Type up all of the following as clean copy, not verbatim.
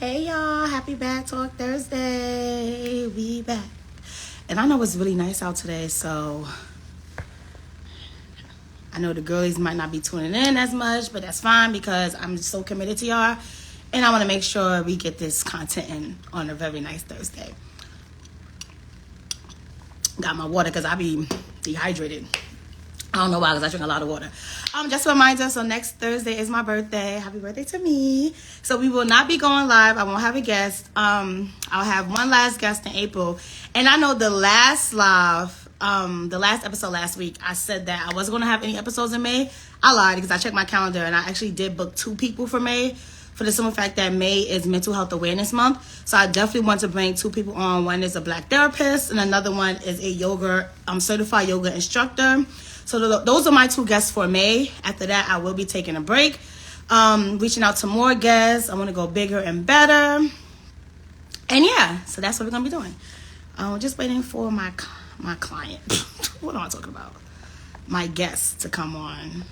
Hey y'all, happy Bad Talk Thursday. We back. And I know it's really nice out today, so I know the girlies might not be tuning in as much, but that's fine because I'm so committed to y'all. And I want to make sure we get this content in on a very nice Thursday. Got my water because I be dehydrated. I don't know why, because I drink a lot of water. Just a reminder, so next Thursday is my birthday. Happy birthday to me. So we will not be going live. I won't have a guest. I'll have one last guest in April. And I know the last live, the last episode last week, I said that I wasn't going to have any episodes in May. I lied because I checked my calendar and I actually did book 2 people for May, for the simple fact that May is Mental Health Awareness Month. So I definitely want to bring 2 people on. One is a Black therapist and another one is a certified yoga instructor. So those are my 2 guests for May. After that, I will be taking a break, reaching out to more guests. I want to go bigger and better. And yeah, so that's what we're going to be doing. Just waiting for my client. What am I talking about? My guests to come on.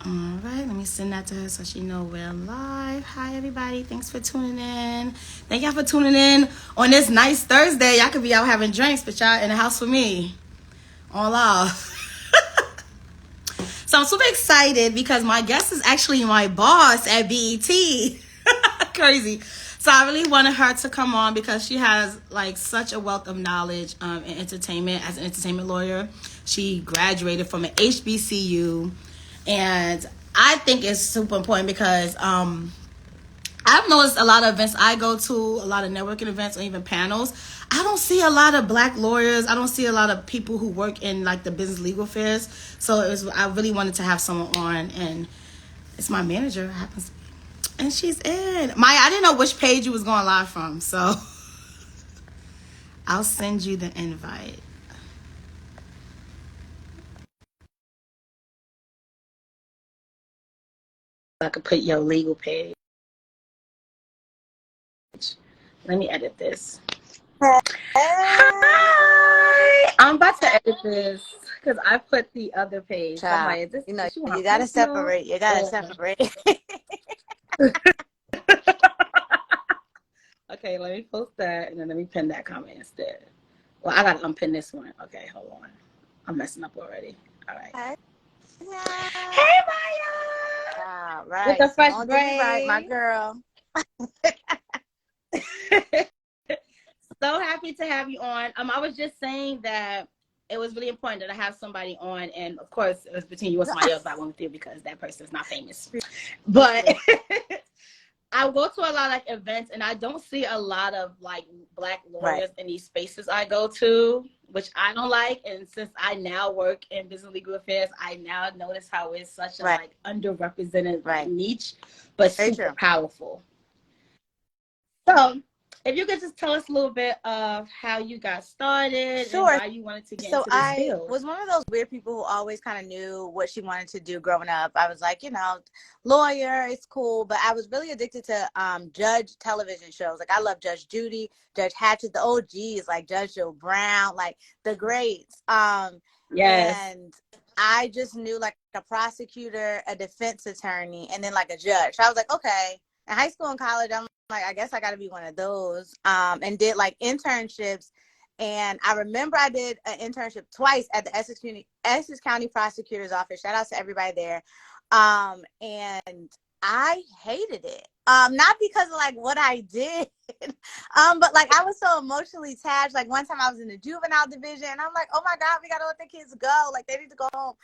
All right, let me send that to her so she know we're live. Hi, everybody. Thanks for tuning in. Thank y'all for tuning in on this nice Thursday. Y'all could be out having drinks, but y'all in the house with me. All off. So I'm super excited because my guest is actually my boss at BET. Crazy. So I really wanted her to come on because she has like such a wealth of knowledge in entertainment as an entertainment lawyer. She graduated from an HBCU. And I think it's super important because I've noticed a lot of events I go to, a lot of networking events or even panels, I don't see a lot of Black lawyers. I don't see a lot of people who work in like the business legal affairs. So I really wanted to have someone on, and it's my manager, happens to be, and she's in. Maya, I didn't know which page you was going live from, so I'll send you the invite. I could put your legal page. Let me edit this. Hi! I'm about to edit this because I put the other page. I'm like, is this, you know, you gotta separate. You gotta separate. Okay, let me post that and then let me pin that comment instead. Well, I gotta unpin this one. Okay, hold on. I'm messing up already. All right. Hey, Maya! All right. With the fresh braid. Right, my girl. So happy to have you on. I was just saying that it was really important that I have somebody on, and of course it was between you and somebody else I went with you because that person is not famous. But I go to a lot of like events and I don't see a lot of like Black lawyers in these spaces I go to, which I don't like. And since I now work in business legal affairs, I now notice how it's such a like underrepresented niche, but super powerful. So if you could just tell us a little bit of how you got started and why you wanted to get into this field. I was one of those weird people who always kind of knew what she wanted to do growing up. I was like, you know, lawyer, it's cool. But I was really addicted to judge television shows. Like I love Judge Judy, Judge Hatchett, the OGs, like Judge Joe Brown, like the greats. Yes. And I just knew like a prosecutor, a defense attorney, and then like a judge. So I was like, okay. In high school and college, I'm like, I guess I got to be one of those, and did like internships. And I remember I did an internship twice at the Essex County Prosecutor's Office. Shout out to everybody there. And I hated it. Not because of like what I did, but like I was so emotionally attached. Like one time I was in the juvenile division and I'm like, oh my God, we gotta let the kids go. Like they need to go home.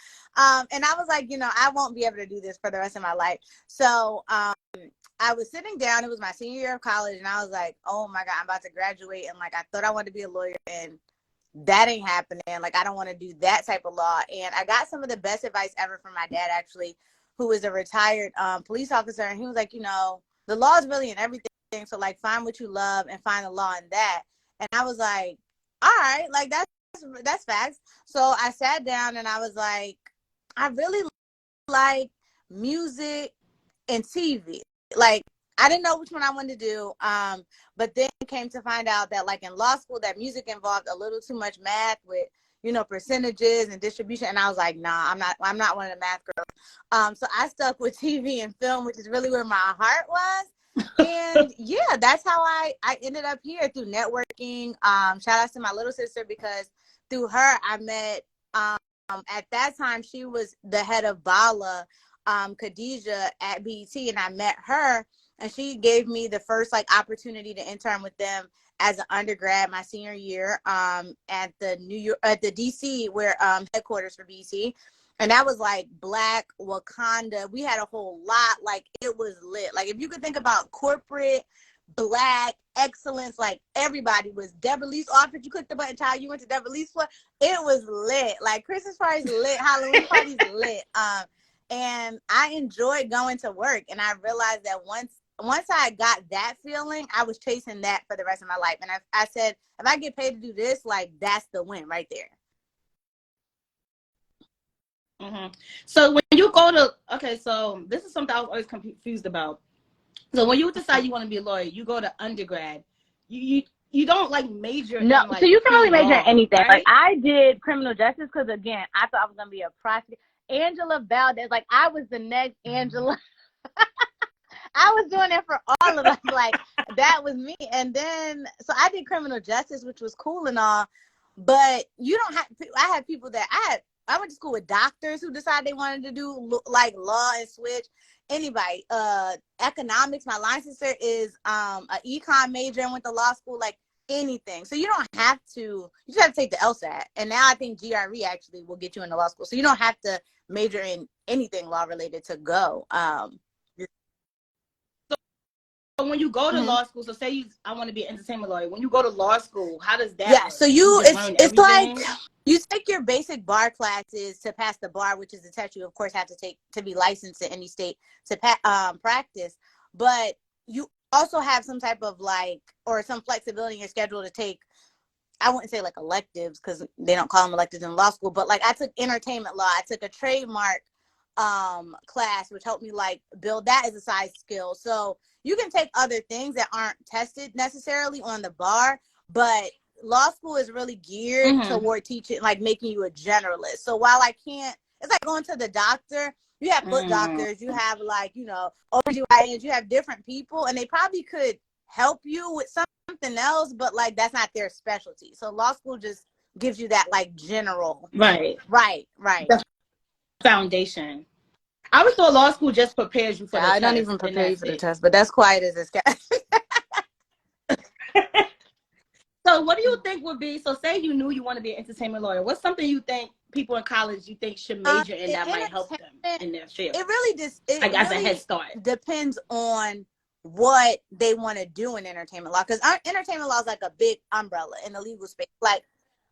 And I was like, you know, I won't be able to do this for the rest of my life. So I was sitting down, it was my senior year of college, and I was like, oh my God, I'm about to graduate. And like I thought I wanted to be a lawyer, and that ain't happening. Like I don't want to do that type of law. And I got some of the best advice ever from my dad, actually, who is a retired police officer. And he was like, you know, the law is really in everything. So like find what you love and find the law in that. And I was like, all right, like that's facts. So I sat down and I was like, I really like music and TV. Like I didn't know which one I wanted to do. But then came to find out that like in law school, that music involved a little too much math with, percentages and distribution. And I was like, nah, I'm not one of the math girls. So I stuck with TV and film, which is really where my heart was. And yeah, that's how I ended up here through networking. Shout out to my little sister, because through her I met, at that time she was the head of Bala, Khadijah at BET, and I met her, and she gave me the first like opportunity to intern with them as an undergrad my senior year, at the DC, where headquarters for BET. And that was like Black Wakanda. We had a whole lot. Like, it was lit. Like, if you could think about corporate Black excellence, like, everybody was Deborah Lee's office. You clicked the button, child, you went to Deborah Lee's floor. It was lit. Like, Christmas parties lit, Halloween parties lit. And I enjoyed going to work. And I realized that once I got that feeling, I was chasing that for the rest of my life. And I said, if I get paid to do this, like, that's the win right there. Mm-hmm. So when you go to, okay, so this is something I was always confused about. So when you decide you want to be a lawyer, you go to undergrad. You don't like major. No, in, like, so you can really major in anything. Right? Like, I did criminal justice because, again, I thought I was gonna be a prosecutor. Angela Valdez, like, I was the next Angela. I was doing it for all of us. Like, that was me. And then, so I did criminal justice, which was cool and all, but you don't have. I had people that I went to school with doctors who decided they wanted to do like law and switch. Anybody, economics. My line sister is an econ major and went to law school. Like, anything. So you don't have to. You just have to take the LSAT. And now I think GRE actually will get you into law school. So you don't have to major in anything law related to go. So when you go to law school, so say I want to be an entertainment lawyer. When you go to law school, how does that work? So it's like you take your basic bar classes to pass the bar, which is the test you of course have to take to be licensed in any state to practice. But you also have some type of or some flexibility in your schedule to take, I wouldn't say like electives because they don't call them electives in law school, but like I took entertainment law, I took a trademark class, which helped me like build that as a side skill. So you can take other things that aren't tested necessarily on the bar, but law school is really geared toward teaching, like making you a generalist. So while I can't, it's like going to the doctor. You have foot doctors, you have like, OBGYNs, you have different people, and they probably could help you with something else, but like that's not their specialty. So law school just gives you that like general. Right. The foundation. I always thought law school just prepares you for the test. I don't even prepare you for the test, but that's quiet as this guy. So what do you think would be, so say you knew you want to be an entertainment lawyer, what's something you think people in college you think should major in that might help them in their field? It really just like as a head start. Depends on what they want to do in entertainment law, because entertainment law is like a big umbrella in the legal space. Like,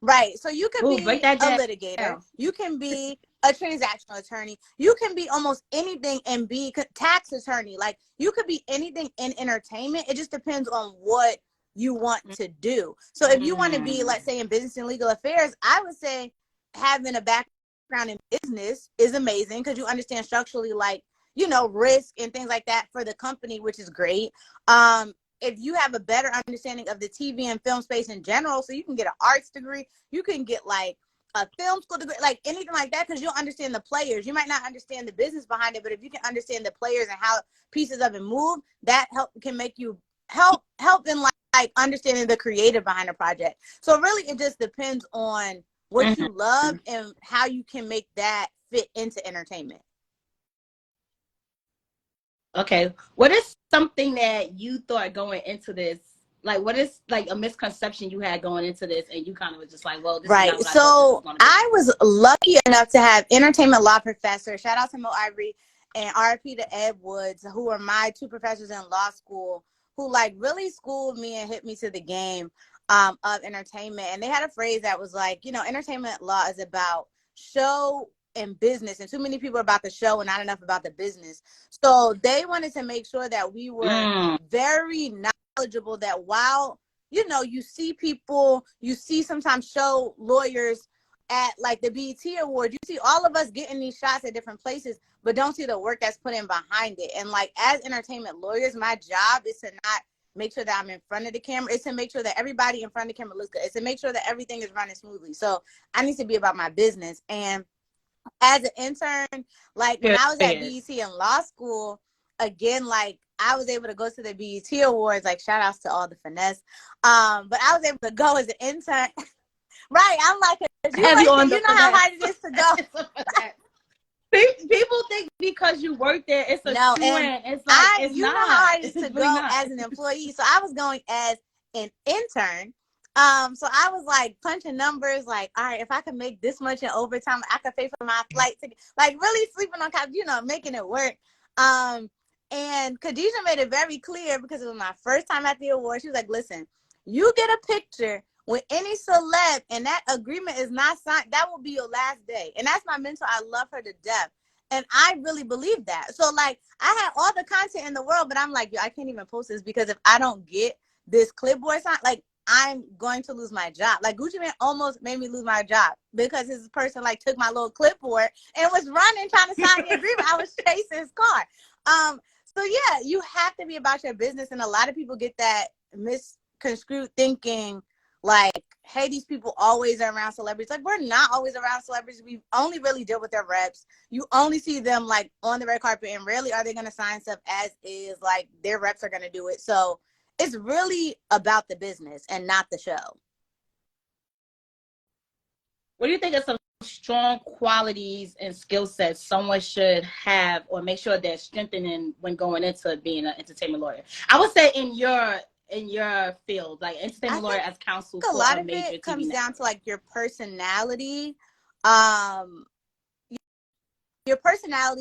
right. So you can be a litigator. You can be a transactional attorney. You can be almost anything and be tax attorney. Like, you could be anything in entertainment. It just depends on what you want to do. So if you want to be, let's say, in business and legal affairs, I would say having a background in business is amazing because you understand structurally, like, risk and things like that for the company, which is great. If you have a better understanding of the TV and film space in general, so you can get an arts degree, you can get like a film school degree, like anything like that, because you'll understand the players. You might not understand the business behind it, but if you can understand the players and how pieces of it move, that can make you help in like understanding the creative behind a project. So really, it just depends on what you love and how you can make that fit into entertainment. Okay. What is something that you thought going into this? Like, what is like a misconception you had going into this and you kind of was just like, well, this is not what so I was lucky enough to have entertainment law professor, shout out to Mo Ivory and RP to Ed Woods, who are my two professors in law school, who like really schooled me and hit me to the game of entertainment. And they had a phrase that was like, entertainment law is about show and business, and too many people are about the show and not enough about the business. So they wanted to make sure that we were very knowledgeable, that while you see sometimes show lawyers at like the BET Awards, you see all of us getting these shots at different places, but don't see the work that's put in behind it. And like, as entertainment lawyers, my job is to not make sure that I'm in front of the camera. It's to make sure that everybody in front of the camera looks good. It's to make sure that everything is running smoothly. So I need to be about my business. And as an intern, like when I was at BET in law school, again, like I was able to go to the BET Awards, like shout outs to all the finesse. But I was able to go as an intern. Right. I'm like, you know how hard it is to go. People think because you work there, it's a trend. It's like, you know how hard it is to go as an employee. So I was going as an intern. So I was like punching numbers, like, all right, if I could make this much in overtime, I could pay for my flight ticket, like really sleeping on couch, you know, making it work. And Khadijah made it very clear because it was my first time at the award. She was like, listen, you get a picture with any celeb and that agreement is not signed, that will be your last day. And that's my mentor. I love her to death. And I really believe that. So like I had all the content in the world, but I'm like, yo, I can't even post this because if I don't get this clipboard sign, like I'm going to lose my job. Like Gucci Mane almost made me lose my job because his person like took my little clipboard and was running trying to sign the agreement. I was chasing his car. So yeah, you have to be about your business. And a lot of people get that misconstrued thinking like, hey, these people always are around celebrities. Like, we're not always around celebrities. We only really deal with their reps. You only see them like on the red carpet, and rarely are they going to sign stuff as is. Like, their reps are going to do it. So it's really about the business and not the show. What do you think are some strong qualities and skill sets someone should have or make sure they're strengthening when going into being an entertainment lawyer? I would say in your field, like entertainment lawyer as counsel for a lot of major it comes down to like your personality,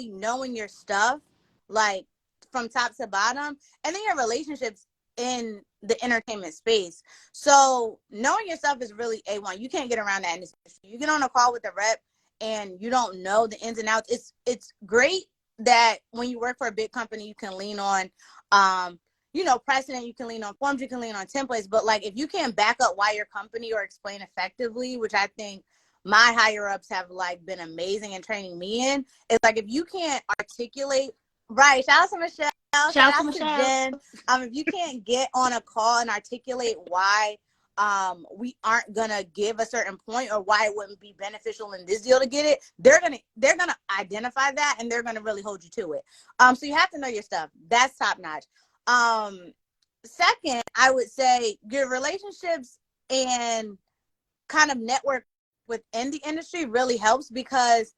knowing your stuff, like from top to bottom, and then your relationships in the entertainment space. So knowing yourself is really A1. You can't get around that in this industry. You get on a call with a rep and you don't know the ins and outs. It's great that when you work for a big company, you can lean on precedent, you can lean on forms, you can lean on templates. But like if you can't back up why your company or explain effectively, which I think my higher ups have like been amazing in training me in, it's like if you can't articulate, right? Shout out to Michelle. Shout out to Jen. If you can't get on a call and articulate why we aren't gonna give a certain point or why it wouldn't be beneficial in this deal to get it, they're gonna identify that and they're gonna really hold you to it. So you have to know your stuff. That's top notch. Second, I would say your relationships and kind of network within the industry really helps, because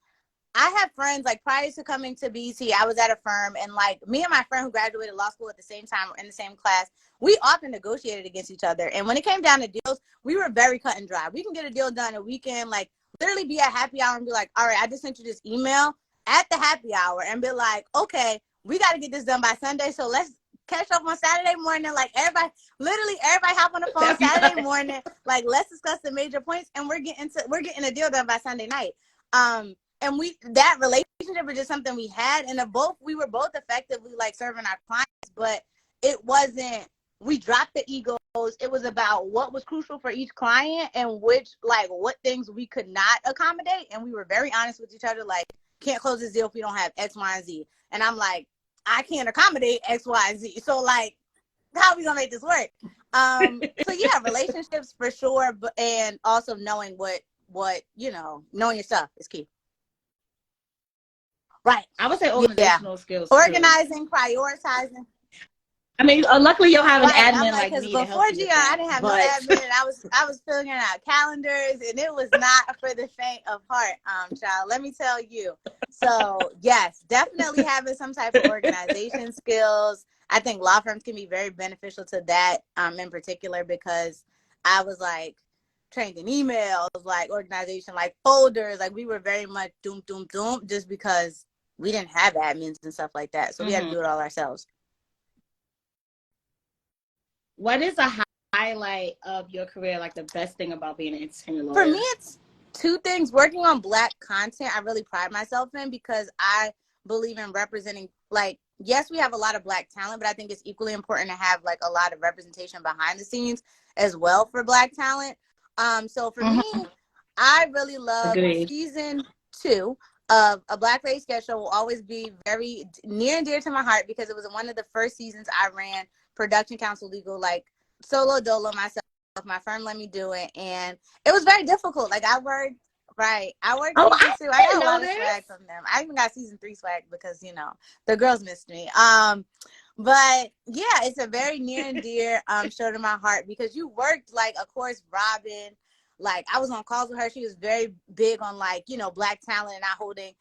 I have friends, like prior to coming to BET, I was at a firm, and like me and my friend who graduated law school at the same time in the same class, we often negotiated against each other. And when it came down to deals, we were very cut and dry. We can get a deal done in a weekend, like literally be at happy hour and be like, all right, I just sent you this email at the happy hour, and be like, okay, we got to get this done by Sunday, so let's catch up on Saturday morning. Like everybody hop on the phone Saturday morning, like let's discuss the major points, and we're getting a deal done by Sunday night. And that relationship was just something we had, and we were both effectively like serving our clients, but it wasn't, we dropped the egos. It was about what was crucial for each client and what things we could not accommodate. And we were very honest with each other, like, can't close this deal if we don't have X, Y, and Z. And I'm like, I can't accommodate X, Y, and Z. So like, how are we gonna make this work? So yeah, relationships for sure, and also knowing what knowing your stuff is key. Right. I would say organizational skills. Organizing, prioritizing. I mean, luckily you'll have an admin like me. Before Gia, I didn't have no admin, and I was filling out calendars, and it was not for the faint of heart, child. Let me tell you. So yes, definitely having some type of organization skills. I think law firms can be very beneficial to that, in particular, because I was like trained in emails, like organization, like folders. Like we were very much doom, just because we didn't have admins and stuff like that. So we had to do it all ourselves. What is a highlight of your career, like the best thing about being an entertainment lawyer? For me, it's two things. Working on Black content, I really pride myself in, because I believe in representing, like, yes, we have a lot of Black talent, but I think it's equally important to have like a lot of representation behind the scenes as well for Black talent. So for me, I really love season 2 of A Black Lady Sketch Show. Will always be very near and dear to my heart, because it was one of the first seasons I ran production, counsel, legal, like solo dolo myself. My firm let me do it, and it was very difficult. Like I worked Oh, season I 2. I got didn't a know lot of this. swag from them. I even got season 3 swag because the girls missed me. But yeah, it's a very near and dear show to my heart because you worked, like, of course, Robin. Like I was on calls with her. She was very big on, like, Black talent and not holding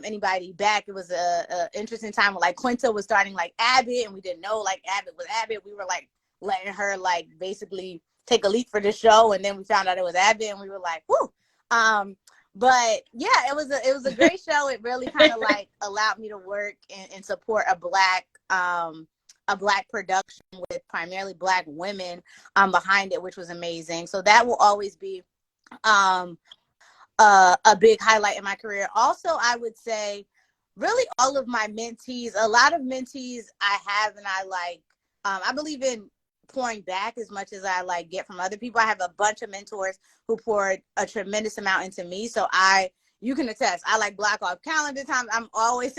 anybody back. It was a interesting time when, like, Quinta was starting, like, Abbott, and we didn't know, like, Abbott was Abbott. We were, like, letting her, like, basically take a leap for the show, and then we found out it was Abbott, and we were like, whoo. But yeah, it was a great show. It really kind of like allowed me to work and support a Black production with primarily Black women behind it, which was amazing. So that will always be a big highlight in my career. Also, I would say really all of my mentees, a lot of mentees I have, and I like, I believe in pouring back as much as I like get from other people. I have a bunch of mentors who poured a tremendous amount into me. So you can attest, I like block off calendar time. I'm always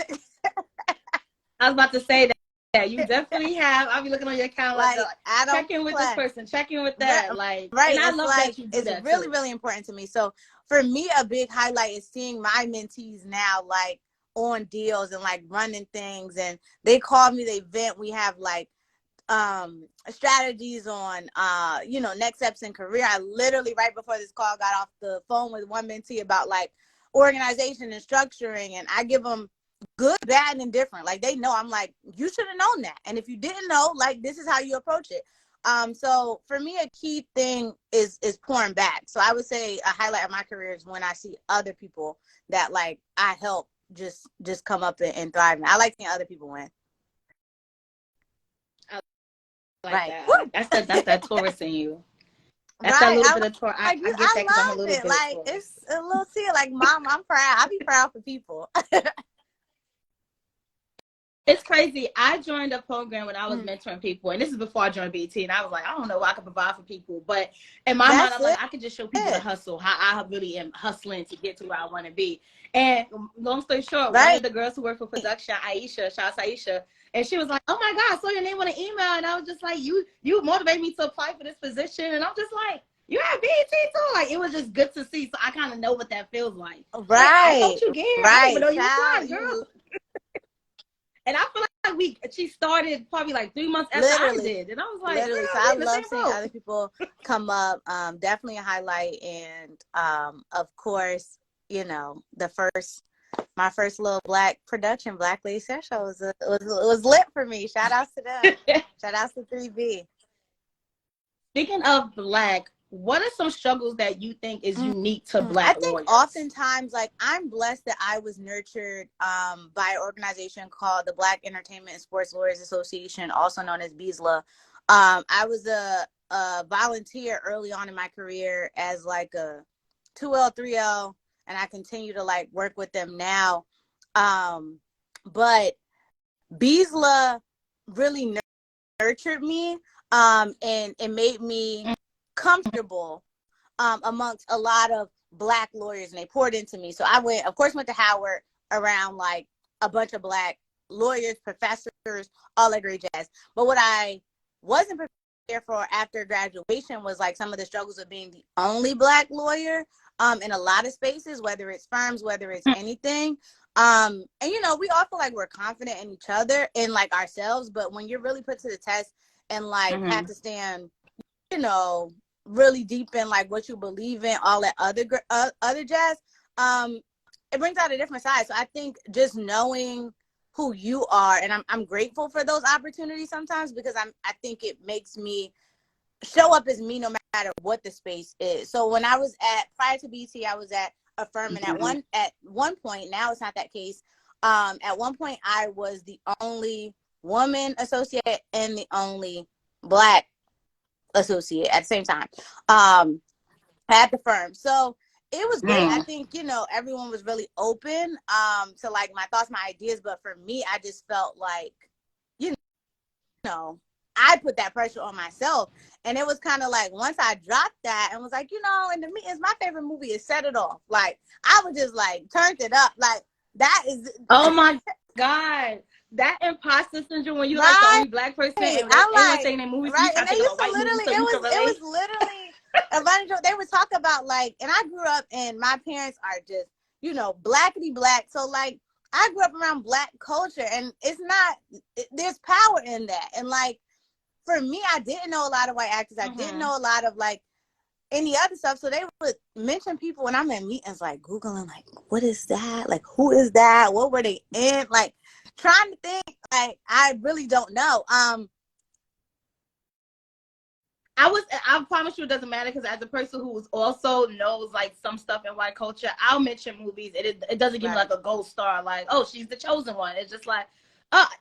I was about to say that. Yeah, you definitely have. I'll be looking on your calendar. like, I don't check in with play. this person, check in with that. Like, right. and I it's love like, that you do it's that really, too. really important to me. So for me, a big highlight is seeing my mentees now, like, on deals and like running things, and they call me, they vent. We have like strategies on next steps in career. I literally, right before this call, got off the phone with one mentee about like organization and structuring, and I give them good, bad, and indifferent. Like, they know, I'm like, you should have known that, and if you didn't know, like, this is how you approach it. So for me, a key thing is pouring back. So I would say a highlight of my career is when I see other people that, like, I help just come up and thrive. And I like seeing other people win. Like right. That. That's that Taurus in you. That's right. that little bit of Taurus. Like, I get that because I'm a little it. bit Like, of Taurus. it's a little tea. Like, Mom, I'm proud. I be proud for people. It's crazy. I joined a program when I was mentoring people, and this is before I joined BT, and I was like, I don't know what I can provide for people. But in my mind, I'm like, I could just show people the hustle, how I really am hustling to get to where I want to be. And long story short, one of the girls who worked for production, Aisha, shout out to Aisha, and she was like, oh my God, I saw your name on an email. And I was just like, you motivate me to apply for this position. And I'm just like, you have BET too? Like, it was just good to see. So I kind of know what that feels like. Right. Like, I thought you did. Right. I didn't even know you applied, girl. And I feel like she started probably like 3 months after I did. And I was like, literally. So I love seeing other people come up. Definitely a highlight. And of course, my first little Black production, Black Lady Sex Show, was lit for me. Shout outs to them. Shout outs to 3B. Speaking of Black, what are some struggles that you think is unique to Black lawyers? I think oftentimes, like, I'm blessed that I was nurtured by an organization called the Black Entertainment and Sports Lawyers Association, also known as BSLA. I was a volunteer early on in my career as like a 2L, 3L, and I continue to like work with them now. But BSLA really nurtured me and made me comfortable amongst a lot of Black lawyers, and they poured into me. So I went to Howard around like a bunch of Black lawyers, professors, all that great jazz. But what I wasn't prepared for after graduation was like some of the struggles of being the only Black lawyer in a lot of spaces, whether it's firms, whether it's anything. And we all feel like we're confident in each other and like ourselves, but when you're really put to the test and like have to stand, really deep in like what you believe in, all that other jazz, it brings out a different side. So I think just knowing who you are, and I'm grateful for those opportunities sometimes, because I think it makes me show up as me no matter what the space is. So when I was prior to BT, I was at a firm, and at one point, now it's not that case. At one point, I was the only woman associate and the only Black associate at the same time at the firm. So it was great. I think, everyone was really open to like my thoughts, my ideas. But for me, I just felt like, I put that pressure on myself. And it was kind of like, once I dropped that and was like, and to me, it's my favorite movie is Set It Off. Like, I was just like, turned it up. Like, that is. Oh my God. that imposter syndrome when you like the Right. only black person and I'm everyone like, saying their movies, you right. try And to they think of used a to white movie literally, so you can it relate. was literally a running joke. They would talk about like, and I grew up and my parents are just, you know, blackity black. So like, I grew up around black culture and it's not, there's power in that. And like, for me, I didn't know a lot of white actors. I didn't know a lot of like any other stuff. So they would mention people when I'm in meetings, like Googling, like, what is that? Like, who is that? What were they in? Like, trying to think, like, I really don't know. I promise you it doesn't matter because as a person who also knows like some stuff in white culture, I'll mention movies. It doesn't give me like a gold star, like, oh, she's the chosen one. It's just like,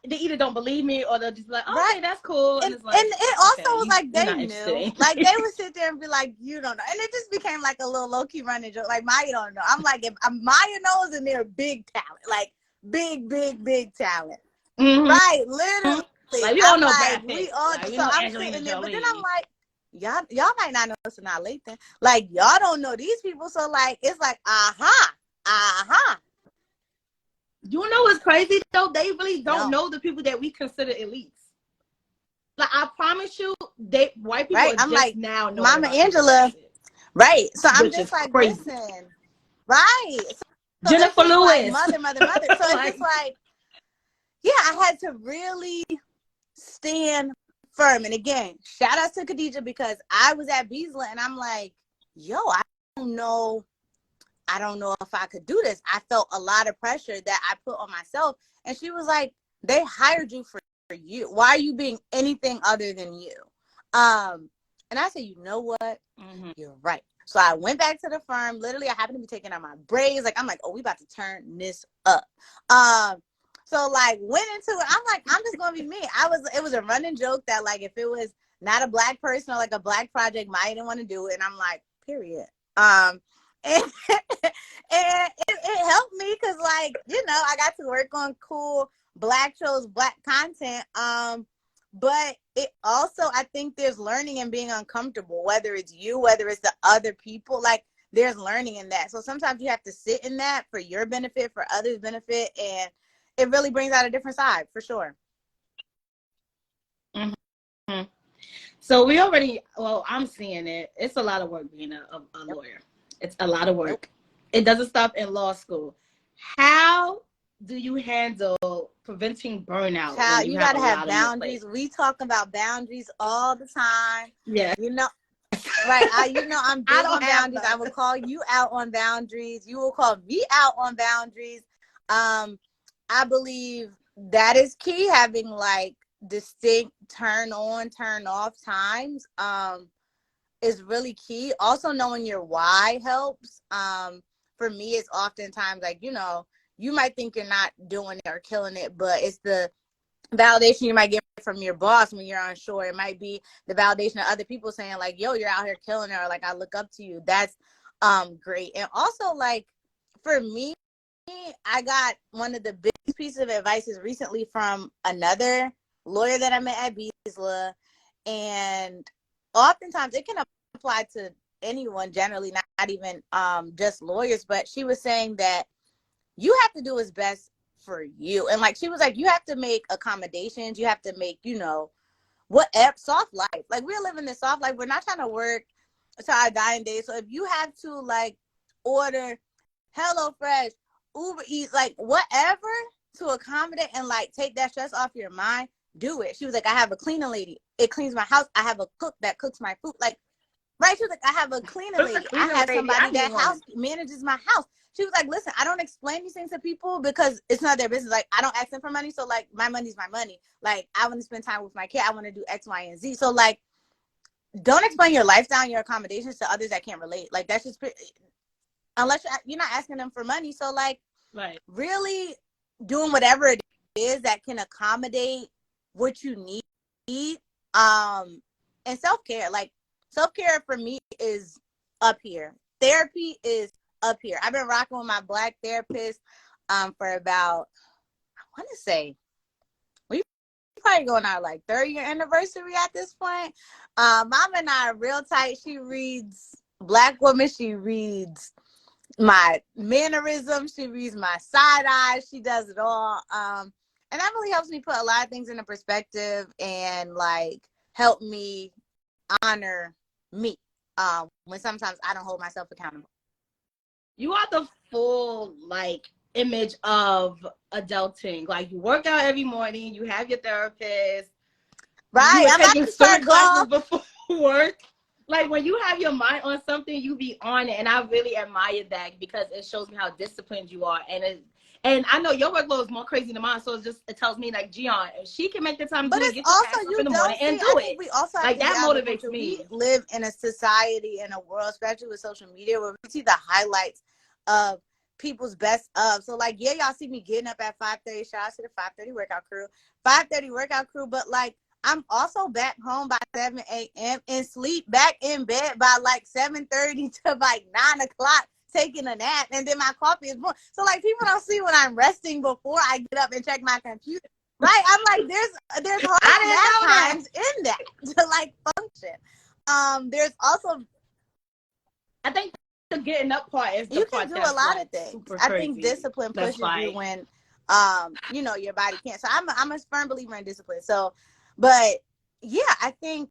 they either don't believe me or they'll just be like, oh, okay, that's cool. And it's like, and it also okay, was like you're they not knew. Like they would sit there and be like, you don't know. And it just became like a little low-key running joke. Like Maya don't know. I'm like, if Maya knows and they're big talent. Like big talent. Mm-hmm. Right, literally. Like we all I'm know like, Brad we Pitt. all Like we so know I'm Angelina sitting there, but then Jolie. I'm like, y'all might not know Sanaa Lathan. Like y'all don't know these people. So like it's like, uh-huh. You know what's crazy though? They really don't No. know the people that we consider elites. Like I promise you, white people Right. are I'm just like, now knowing Mama about people Angela. like this, Right. So I'm which just is like, crazy. listen. Right. So it's Jennifer just like Lewis. mother. So it's just like, yeah, I had to really stand firm. And again, shout out to Khadijah because I was at Beasley and I'm like, yo, I don't know if I could do this. I felt a lot of pressure that I put on myself. And she was like, they hired you for you. Why are you being anything other than you? And I said, you know what? Mm-hmm. You're right. So I went back to the firm. Literally, I happened to be taking out my braids. Like, I'm like, oh, we about to turn this up. So like went into it. I'm like, I'm just gonna be me. It was a running joke that like if it was not a black person or like a black project, Maya didn't want to do it. And I'm like, period. And, and it helped me because like, you know, I got to work on cool black shows, black content. But it also, I think there's learning in being uncomfortable, whether it's you, whether it's the other people, like there's learning in that. So sometimes you have to sit in that for your benefit, for others' benefit. And it really brings out a different side for sure. Mm-hmm. So I'm seeing it. It's a lot of work being a lawyer. It's a lot of work. It doesn't stop in law school. How do you handle preventing burnout? Child, you got to have boundaries. We talk about boundaries all the time. Yeah. You know, right. I'm big on boundaries. I will call you out on boundaries. You will call me out on boundaries. I believe that is key. Having like distinct turn on, turn off times is really key. Also knowing your why helps. For me, it's oftentimes like, you know, you might think you're not doing it or killing it, but it's the validation you might get from your boss when you're unsure. It might be the validation of other people saying like, yo, you're out here killing it, or like, I look up to you. That's great. And also like for me, I got one of the biggest pieces of advice recently from another lawyer that I met at Beasley. And oftentimes it can apply to anyone generally, not even just lawyers, but she was saying that you have to do what's best for you. And like she was like, you have to make accommodations, you have to make, you know, whatever soft life. Like we're living this soft life. We're not trying to work to our dying days. So if you have to like order HelloFresh, Uber Eats, like whatever to accommodate and like take that stress off your mind, do it. She was like, I have a cleaning lady. It cleans my house. I have a cook that cooks my food. Like, right? She was like, I have a cleaning lady. I have somebody that house manages my house. She was like, listen, I don't explain these things to people because it's not their business. Like, I don't ask them for money. So like, my money's my money. Like, I want to spend time with my kid. I want to do X, Y, and Z. So like, don't explain your lifestyle and your accommodations to others that can't relate. Like, that's just, unless you're not asking them for money. So like, really doing whatever it is that can accommodate what you need. And self-care, like self-care for me is up here. Therapy is up here. I've been rocking with my black therapist for about, I want to say, we probably going our like 3rd-year anniversary at this point. Mama and I are real tight. She reads Black women. She reads my mannerisms. She reads my side eyes. She does it all. And And that really helps me put a lot of things into perspective and like help me honor me when sometimes I don't hold myself accountable. You are the full like image of adulting. Like you work out every morning, you have your therapist, Right. you are I'm about taking to swimming start golf. classes before work. Like when you have your mind on something, you be on it, and I really admire that because it shows me how disciplined you are. And I know your workload is more crazy than mine, so it tells me like Gian, if she can make the time to But do it, it's get your also, ass up you in the morning don't and see, do I it. think we also have Like to that get out of the motivates picture. We me. live in a society, in a world, especially with social media, where we see the highlights of people's best of. So like, yeah, y'all see me getting up at 5:30. Shout out to the 5:30 workout crew. 5:30 workout crew, but like I'm also back home by 7 a.m. and sleep back in bed by like 7:30 to like 9 o'clock, taking a nap, and then my coffee is born. So like people don't see when I'm resting before I get up and check my computer. Right? I'm like, there's hard nap times in that to like function. There's also, I think the getting up part is the you can part do a that's lot like of things. super I think crazy. discipline That's pushes you like, when you know, your body can't. So I'm a firm believer in discipline. So, but yeah, I think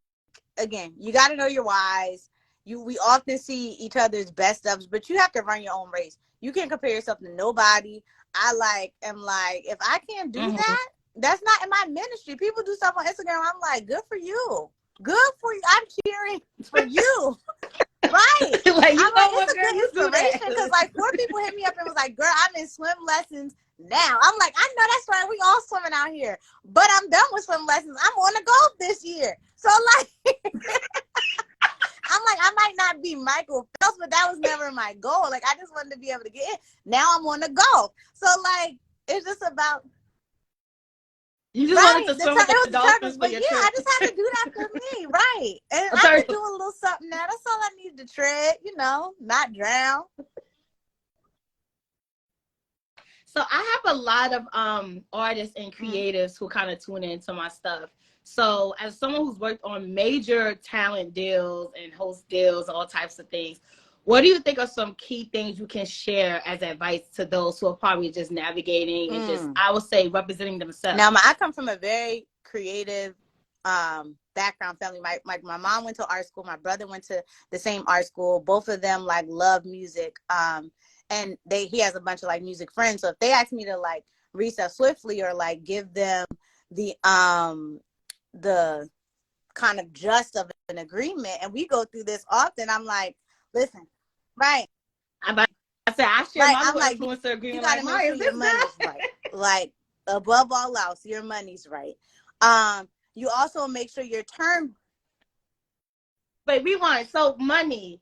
again, you got to know your whys. We often see each other's best stuffs, but you have to run your own race. You can't compare yourself to nobody. I am like, if I can't do that, that's not in my ministry. People do stuff on Instagram. I'm like, good for you. Good for you. I'm cheering for you. Right. like, you I'm know like, what, it's a girl, good you do that. inspiration because like 4 people hit me up and was like, girl, I'm in swim lessons now. I'm like, I know that's right. We all swimming out here, but I'm done with swim lessons. I'm on the golf this year. So like, I'm like, I might not be Michael Phelps, but that was never my goal. Like, I just wanted to be able to get in. Now I'm on the golf. So like, it's just about, You just right. wanted to The swim with it the was the dolphins turtles, for but your yeah, trip. I just had to do that for me, right? And A I could turtle. do a little something now. That's all I need to tread, you know, not drown. So I have a lot of artists and creatives who kind of tune into my stuff. So as someone who's worked on major talent deals and host deals, all types of things, what do you think are some key things you can share as advice to those who are probably just navigating and just, I would say, representing themselves? Now, I come from a very creative background family. My mom went to art school. My brother went to the same art school. Both of them like love music. And he has a bunch of like music friends. So if they ask me to like reach out swiftly or like give them the kind of just of an agreement, and we go through this often, I'm like, listen, right. I said, I share Right. my I'm little like, influencer you agreement got like, to make Maya, sure is your this money's good? right. Like, above all else, your money's right. You also make sure your term. But rewind. So money,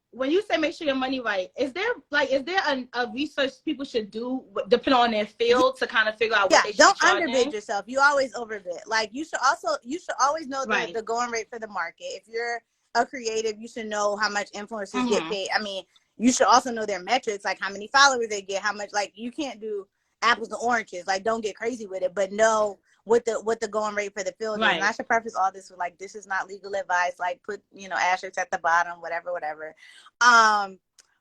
when you say make sure your money right, is there a research people should do depending on their field to kind of figure out what Yeah, they should be don't underbid charging? yourself. You always overbid. Like you should always know Right. the going rate for the market. If you're a creative, you should know how much influencers get paid. I mean, you should also know their metrics, like how many followers they get, how much. Like you can't do apples and oranges. Like don't get crazy with it, but know what the going rate for the field is. And I should preface all this with like, this is not legal advice. Like put asterisks at the bottom, whatever.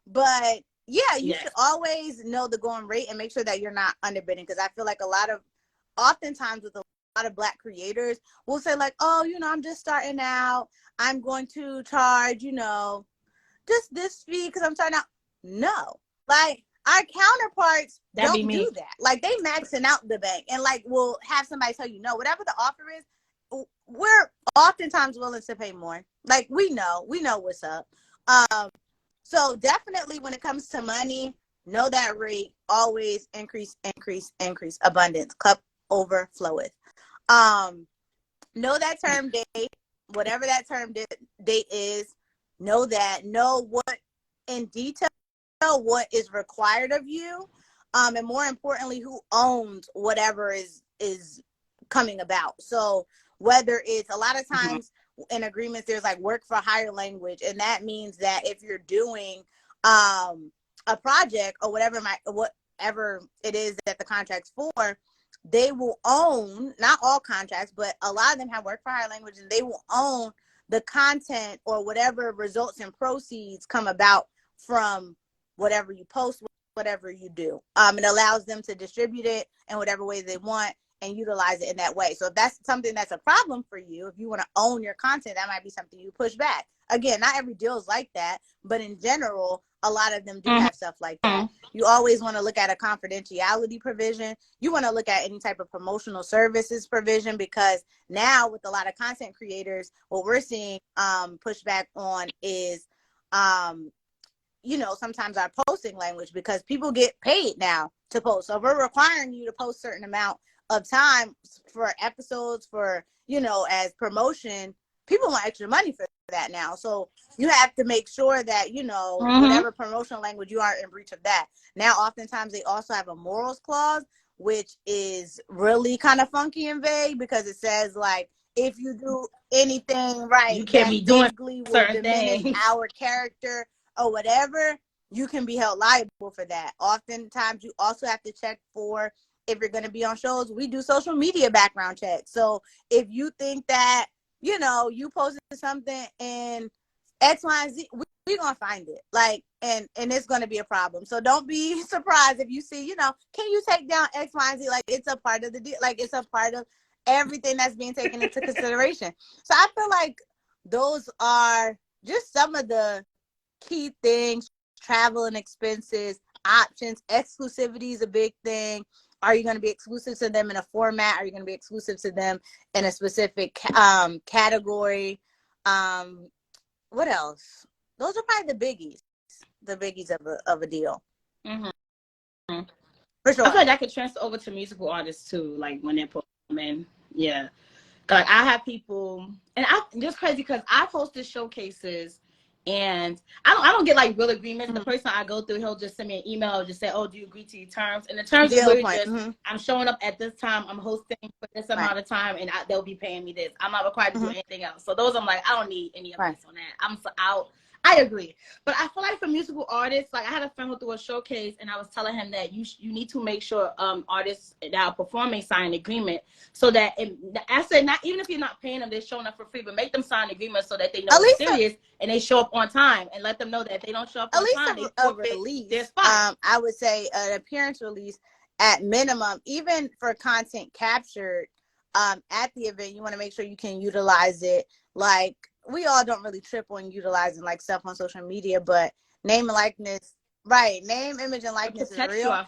But yeah, you should always know the going rate and make sure that you're not underbidding, because I feel like oftentimes with a lot of Black creators will say like, oh, I'm just starting out. I'm going to charge, just this fee because I'm starting out. No, like our counterparts don't do that. Like they maxing out the bank and like will have somebody tell you no, whatever the offer is, we're oftentimes willing to pay more. Like we know what's up. So definitely when it comes to money, know that rate, always increase, abundance, cup overfloweth. Know that term date, whatever that term date is, know what in detail, what is required of you. And more importantly, who owns whatever is coming about. So whether it's a lot of times in agreements, there's like work for hire language. And that means that if you're doing a project or whatever it is that the contract's for, they will own, not all contracts, but a lot of them have work for hire language, and they will own the content or whatever results and proceeds come about from whatever you post, whatever you do. It allows them to distribute it in whatever way they want. and utilize it in that way. So if that's something that's a problem for you, if you want to own your content, that might be something you push back. Again, not every deal is like that, but in general, a lot of them do have stuff like that. You always want to look at a confidentiality provision. You want to look at any type of promotional services provision, because now with a lot of content creators, what we're seeing pushback on is, sometimes our posting language, because people get paid now to post. So we're requiring you to post a certain amount of time for episodes, for, as promotion. People want extra money for that now. So you have to make sure that, whatever promotional language, you aren't in breach of that. Now, oftentimes they also have a morals clause, which is really kind of funky and vague, because it says, like, if you do anything right, you can't be doing will diminish our character or whatever, you can be held liable for that. Oftentimes you also have to check for, if you're going to be on shows, we do social media background checks. So if you think that, you posted something and X, Y, and Z, we're going to find it. Like, and it's going to be a problem. So don't be surprised if you see, can you take down X, Y, and Z? Like, it's a part of the deal. Like, it's a part of everything that's being taken into consideration. So I feel like those are just some of the key things. Travel and expenses, options, exclusivity is a big thing. Are you going to be exclusive to them in a format? Are you going to be exclusive to them in a specific category? What else? Those are probably the biggies of a deal. Mm-hmm. For sure. I feel like that could transfer over to musical artists too, like when they're performing. Yeah. Like I have people, and I just crazy because I posted showcases, and I don't get like real agreements. The person I go through, he'll just send me an email, just say, "Oh, do you agree to your terms?" And the terms are literally just, I'm showing up at this time, I'm hosting for this amount of time, and they'll be paying me this. I'm not required to do anything else. So those, I'm like, I don't need any of this on that. I'm so out. I agree, but I feel like for musical artists, like I had a friend who threw a showcase, and I was telling him that you need to make sure artists that are performing sign an agreement, so that I said, not even if you're not paying them, they're showing up for free, but make them sign an agreement so that they know it's serious and they show up on time, and let them know that if they don't show up on time, they forfeit their spot. I would say an appearance release at minimum, even for content captured at the event. You want to make sure you can utilize it. Like, we all don't really trip on utilizing like stuff on social media, but name and likeness, right? Name, image, and likeness is real.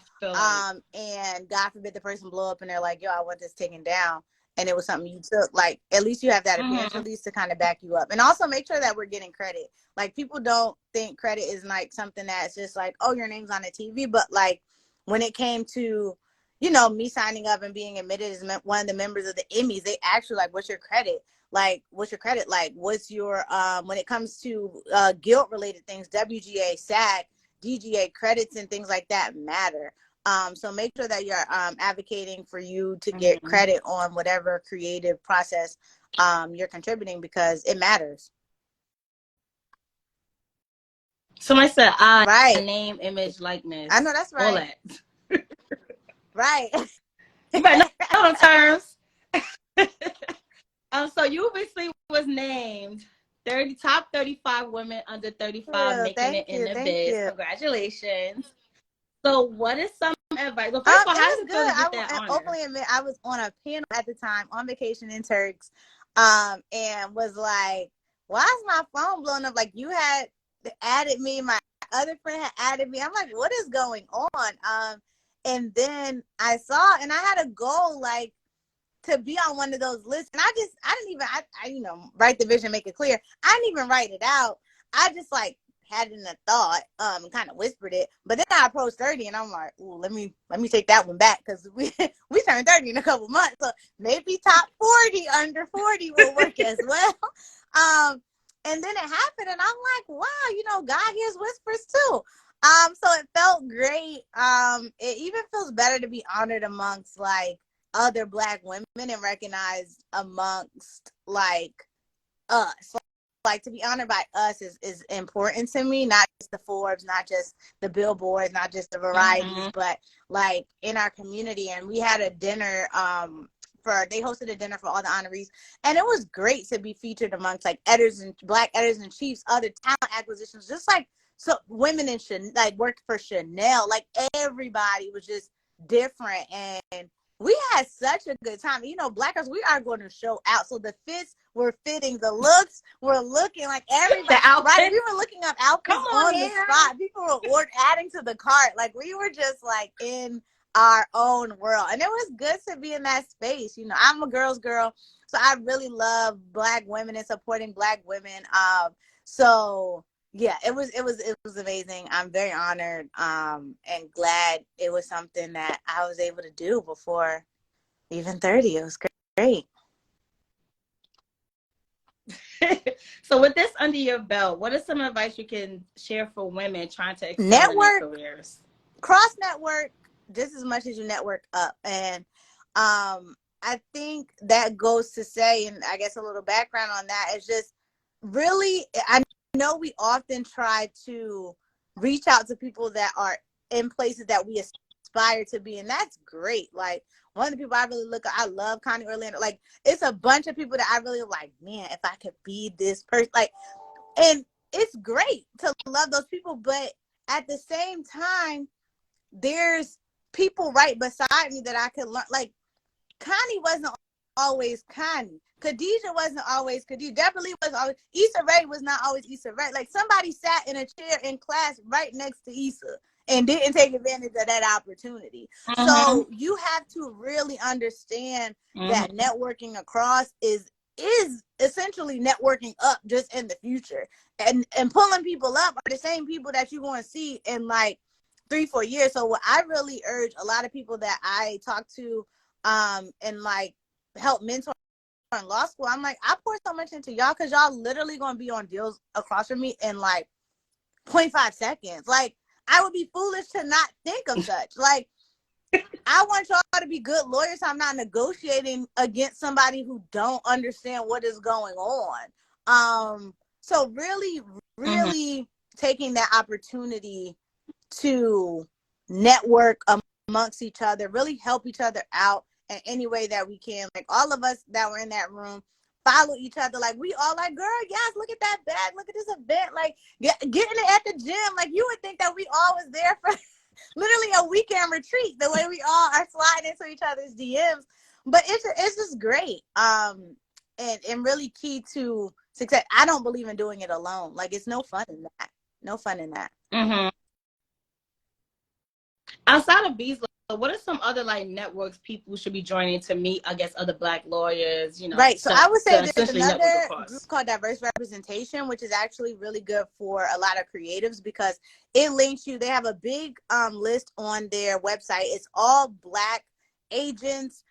And God forbid the person blow up and they're like, "Yo, I want this taken down," and it was something you took. Like, at least you have that appearance release to kind of back you up, and also make sure that we're getting credit. Like, people don't think credit is like something that's just like, "Oh, your name's on the TV," but like when it came to, me signing up and being admitted as one of the members of the Emmys, they actually like, "What's your credit?" Like, what's your credit? Like, what's your, when it comes to guilt related things, WGA, SAG, DGA credits and things like that matter. So make sure that you're advocating for you to get credit on whatever creative process you're contributing, because it matters. Somebody said, name, image, likeness. I know that's right. All that. Right. You better know them terms. So you recently was named top 35 women under 35 making it in the biz. Congratulations. So what is some advice? Well, first of all, how did it feel to get that honor? Openly admit, I was on a panel at the time on vacation in Turks, and was like, "Why is my phone blowing up?" Like, you had added me, my other friend had added me. I'm like, "What is going on?" And then I saw, and I had a goal, like, to be on one of those lists. And I didn't even, write the vision, make it clear. I didn't even write it out. I just like had it in a thought, kind of whispered it. But then I approached 30 and I'm like, ooh, let me take that one back, because we turn 30 in a couple months. So maybe top 40, under 40 will work as well. And then it happened and I'm like, wow, God hears whispers too. So it felt great. It even feels better to be honored amongst like other Black women and recognized amongst like us. Like, to be honored by us is important to me, not just the Forbes, not just the Billboards, not just the varieties, but like in our community. And we had a dinner, they hosted a dinner for all the honorees, and it was great to be featured amongst like editors and Black editors and chiefs, other talent acquisitions, just like so women in like worked for Chanel. Like, everybody was just different, and we had such a good time. You know, Black girls, we are going to show out. So the fits were fitting, the looks were looking like everybody. The outfit. Right? We were looking up outfits on the here. spot. People were adding to the cart. Like we were just like in our own world. And it was good to be in that space. You know, I'm a girl's girl. So I really love Black women and supporting Black women. So yeah, it was amazing. I'm very honored and glad it was something that I was able to do before even 30. It was great. So with this under your belt, what is some advice you can share for women trying to excel in their careers? Cross network just as much as you network up. And I think that goes to say, and I guess a little background on that is just really, I know we often try to reach out to people that are in places that we aspire to be, and that's great. Like one of the people I really look at, I love Connie Orlando. Like it's a bunch of people that I really like, man, if I could be this person, like, and it's great to love those people, but at the same time, there's people right beside me that I could learn. Like Connie wasn't always Connie. Khadijah wasn't always Khadijah. Definitely was always Issa Rae was not always Issa Rae. Like somebody sat in a chair in class right next to Issa and didn't take advantage of that opportunity. So you have to really understand that networking across is essentially networking up just in the future. And pulling people up are the same people that you're going to see in like 3-4 years. So what I really urge a lot of people that I talk to and like help mentor in law school, I'm like, I pour so much into y'all because y'all literally gonna be on deals across from me in like 0.5 seconds. Like I would be foolish to not think of such. Like I want y'all to be good lawyers. I'm not negotiating against somebody who don't understand what is going on. So really taking that opportunity to network amongst each other, really help each other out in any way that we can. Like all of us that were in that room follow each other. Like we all like, girl, yes, look at that bag, look at this event, like getting it at the gym. Like you would think that we all was there for literally a weekend retreat, the way we all are sliding into each other's DMs. But it's just great. And really key to success. I don't believe in doing it alone. Like it's no fun in that. No fun in that. Outside of Bees, what are some other like networks people should be joining to meet, I guess, other Black lawyers, you know? Right. So I would say there's another group called Diverse Representation, which is actually really good for a lot of creatives because it links you. They have a big list on their website. It's all Black agents,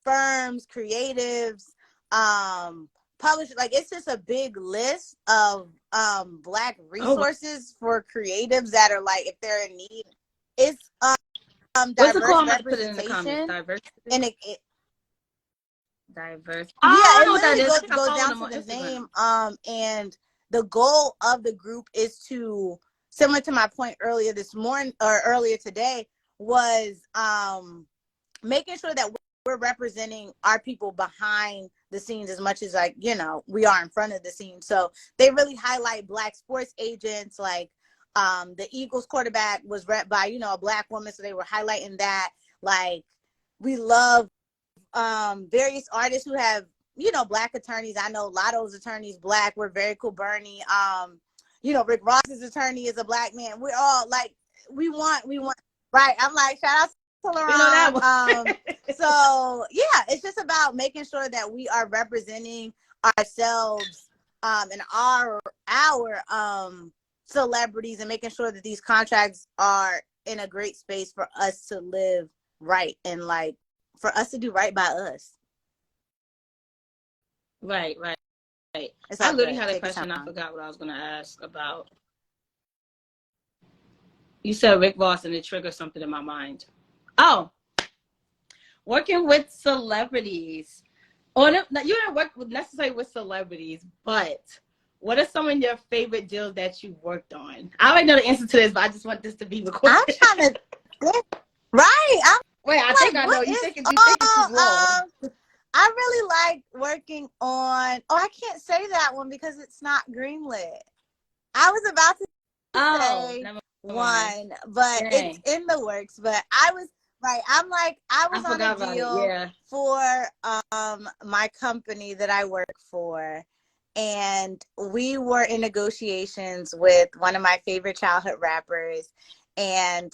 firms, creatives, publishers. Like it's just a big list of Black resources for creatives that are like, if they're in need. It's diverse representation, and it diverse. Yeah, it literally goes down to the name. And the goal of the group is to, similar to my point earlier this morning or earlier today, was making sure that we're representing our people behind the scenes as much as like, you know, we are in front of the scenes. So they really highlight Black sports agents, like the Eagles quarterback was rep by, you know, a Black woman. So they were highlighting that. Like we love various artists who have, you know, Black attorneys. I know Lotto's attorney's Black. We're very cool. Bernie, you know, Rick Ross's attorney is a Black man. We're all like, we want, right. I'm like, shout out to LeBron. So yeah, it's just about making sure that we are representing ourselves and our celebrities, and making sure that these contracts are in a great space for us to live right and like for us to do right by us. Right. I literally had a question. I forgot what I was going to ask about. You said Rick Ross and it triggered something in my mind. Oh, working with celebrities. You don't work necessarily with celebrities, but what are some of your favorite deals that you worked on? I already know the answer to this, but I just want this to be recorded. I'm trying to think. Right. I think I know. You think it's too long. I really like working on, I can't say that one because it's not greenlit. I was about to say one, but it's in the works. But Right. I'm like, I I was on a forgot about it. deal Yeah. for my company that I work for. And we were in negotiations with one of my favorite childhood rappers. And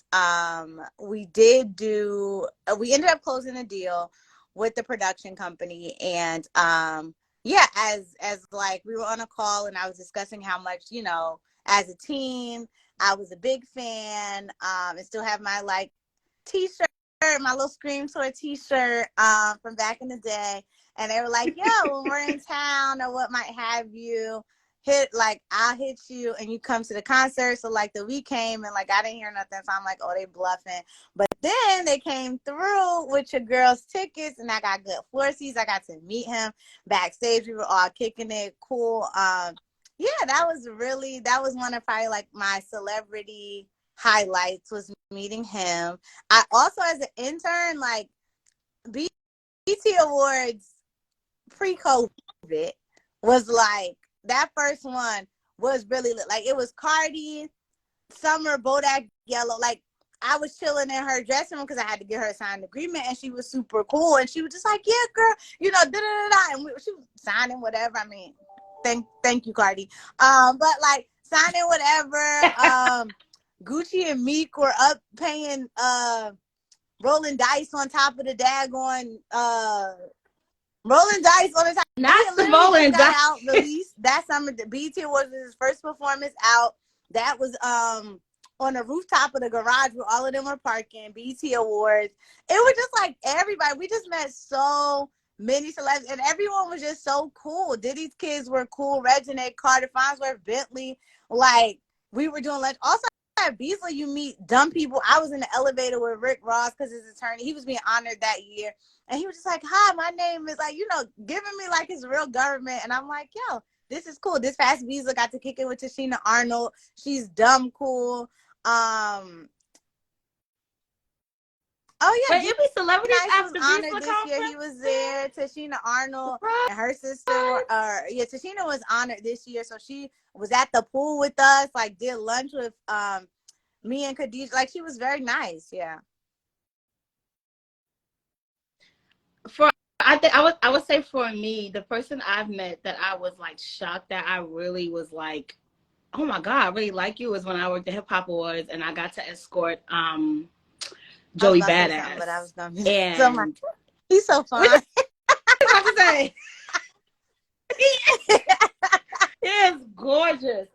we ended up closing a deal with the production company. And yeah, as like we were on a call and I was discussing how much, you know, as a team, I was a big fan, and still have my like t-shirt, my little Scream Tour t-shirt from back in the day. And they were like, yo, when we're in town or what might have you, I'll hit you and you come to the concert. So like the week came and like I didn't hear nothing. So I'm like, oh, they bluffing. But then they came through with your girl's tickets and I got good floor seats. I got to meet him backstage. We were all kicking it cool. Yeah, that was one of probably like my celebrity highlights was meeting him. I also, as an intern, like BT Awards pre-COVID was like that first one was really lit. Like it was Cardi, Summer, Bodak Yellow. Like I was chilling in her dressing room because I had to get her a signed agreement, and she was super cool. And she was just like, "Yeah, girl, you know, da da da da." And she was signing whatever. I mean, thank you, Cardi. But like signing whatever. Gucci and Meek were up paying rolling dice on top of the daggone rolling dice on the top. Not He the literally rolling just got dice. out released that summer. The BET Awards was his first performance out. That was on the rooftop of the garage where all of them were parking. BET Awards. It was just like everybody. We just met so many celebs, and everyone was just so cool. Diddy's kids were cool. Reginae, Carter, Farnsworth, Bentley. Like we were doing lunch. Also at Beasley, you meet dumb people. I was in the elevator with Rick Ross because his attorney. He was being honored that year. And he was just like, hi, my name is like, you know, giving me like his real government. And I'm like, yo, this is cool. This past Beasley got to kick it with Tashina Arnold. She's dumb cool. Oh yeah, Wait, it be celebrities Nice was after honored Beast this year. conference? He was there. Tashina Arnold Surprise. and her sister Tashina was honored this year. So she was at the pool with us, like did lunch with me and Khadijah. Like she was very nice. Yeah. I would say for me, the person I've met that I was like shocked that I really was like, oh my God, I really like you, was when I worked at Hip Hop Awards and I got to escort Joey Badass. But I was gonna be so much. And He's so what fun. you about to say? He is gorgeous.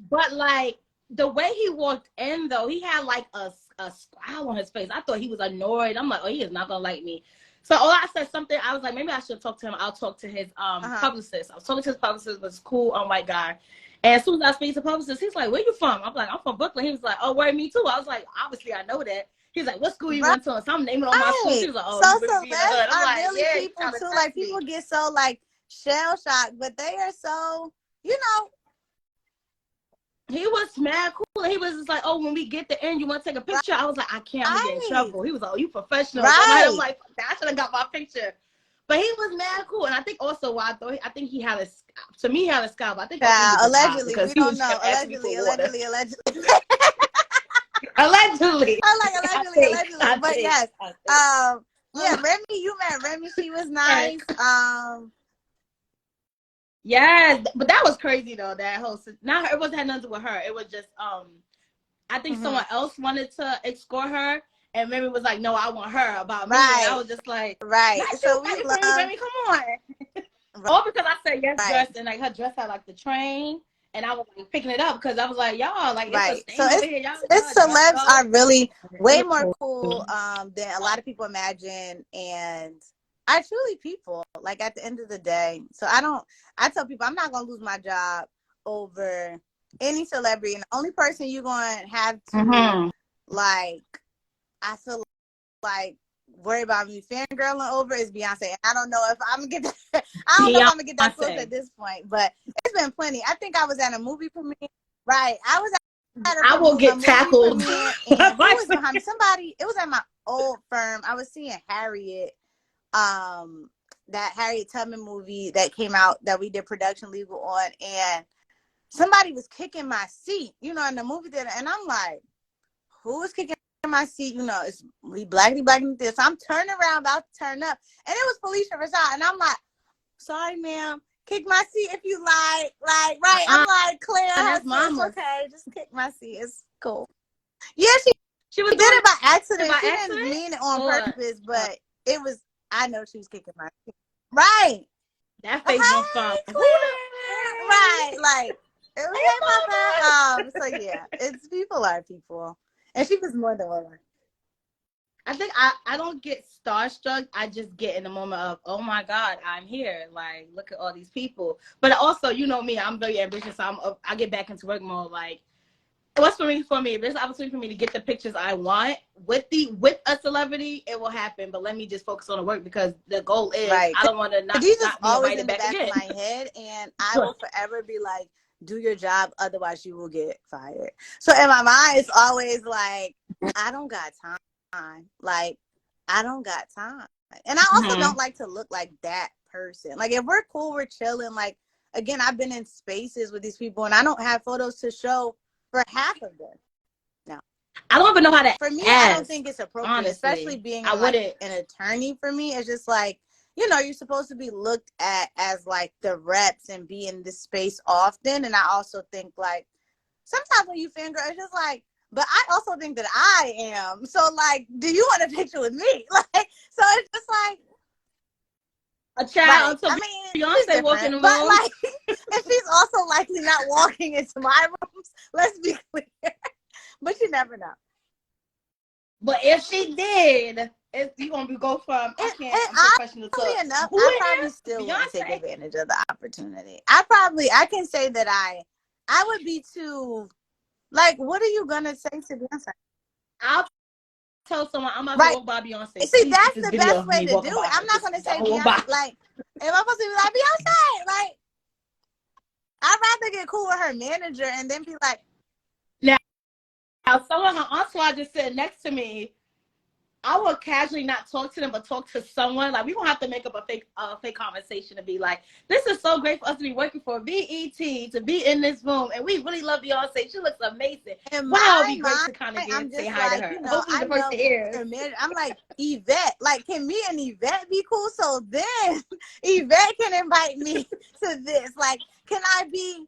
But like the way he walked in though, he had like a scowl on his face. I thought he was annoyed. I'm like, oh, he is not gonna like me. So I said something. I was like, maybe I should talk to him. I'll talk to his publicist. I was talking to his publicist, was cool, white guy. And as soon as I speak to publicist, he's like, where you from? I'm like, I'm from Brooklyn. He was like, oh, where me too? I was like, obviously I know that. He's like, what school you went to? And so I'm naming all my schools. He was like, oh, so you really be in the hood. I'm are like, really yeah, people too. Like people get so like shell shocked, but they are so, you know. He was mad cool. He was just like, oh, when we get the end, you want to take a picture? I was like, I can't. I'm gonna get in trouble. He was like, oh, you professional. Right. I'm like, I should have got my picture. But he was mad cool, and I think also why I think he had to me he had a scalp. I think allegedly because we don't know. Allegedly. Allegedly. I like allegedly. But yes. Yeah, Remy, you met Remy. She was nice. Yes, but that was crazy though. That whole it wasn't had nothing to do with her. It was just I think someone else wanted to escort her, and Remy was like, "No, I want her." About me, and I was just like, "Right." So we love Remy, come on. All because I said yes, dress, and like her dress had like the train, and I was like picking it up because I was like, y'all, like it's a over here. This celebs are really way more cool than a lot of people imagine, and are truly people. Like at the end of the day, so I tell people I'm not gonna lose my job over any celebrity, and the only person you're gonna have to like, I feel like worry about me fangirling over is Beyonce. And I don't know if I'm gonna get that. I don't know if I'm gonna get that close at this point, but it's been plenty. I think I was at a movie premiere. Right, I was at I will get tackled. Premiere, and who was behind me? Somebody. It was at my old firm. I was seeing Harriet. That Harriet Tubman movie that came out that we did production legal on, and somebody was kicking my seat, you know, in the movie theater, and I'm like, who is kicking my seat, you know, it's blackity this. So I'm turning around, about to turn up, and it was Felicia Rashad, and I'm like, sorry, ma'am, kick my seat if you like, right? I'm like, Claire, That's it's mama. okay, just kick my seat, it's cool. Yeah, She was she did doing it by accident. by She accident? didn't mean it on Or purpose, but it was. I know she was kicking my seat. Right. that Hey, face gonna fall. Claire. Right. Like it was hey, mama. So yeah, it's people are people, and she was more than one. I think I don't get starstruck. I just get in the moment of, oh my God, I'm here. Like, look at all these people. But also, you know me, I'm very ambitious. So I get back into work mode. Like, what's for me? If there's an opportunity for me to get the pictures I want with a celebrity, it will happen. But let me just focus on the work, because the goal is Right. I don't want to These is not be always invited in the back back again. of my head, and I will forever be like, do your job, otherwise you will get fired. So in my mind, it's always like, I don't got time. Like, I don't got time. And I also don't like to look like that person. Like, if we're cool, we're chilling. Like, again, I've been in spaces with these people, and I don't have photos to show for half of them. No. I don't even know how to For me, ask, I don't think it's appropriate, honestly. especially being like an attorney. For me, it's just like, you know, you're supposed to be looked at as like the reps and be in this space often. And I also think like sometimes when you fangirl, it's just like, but I also think that I am. So like, do you want a picture with me? Like, so it's just like a child. Right. I mean, Beyonce walking the room, but like, and she's also likely not walking into my rooms. Let's be clear. But you never know. But if she did, you're going to go from, I'm professional to enough, I probably still wouldn't take advantage of the opportunity. I can say that I would be too, like, what are you going to say to Beyonce? I'll tell someone I'm about to walk by Beyonce. See, that's the best way to do it. I'm not going to say Beyonce, like, if I'm supposed to be like, Beyonce, like, I'd rather get cool with her manager and then be like, now someone, her entourage just sitting next to me, I will casually not talk to them, but talk to someone. Like, we won't have to make up a fake conversation to be like, this is so great for us to be working for BET, to be in this room, and we really love Beyonce. She looks amazing. Wow, it'd be great to kind of say hi to her. You know, hopefully the person hears. I'm like, Yvette, like, can me and Yvette be cool? So then Yvette can invite me to this. Like, can I be...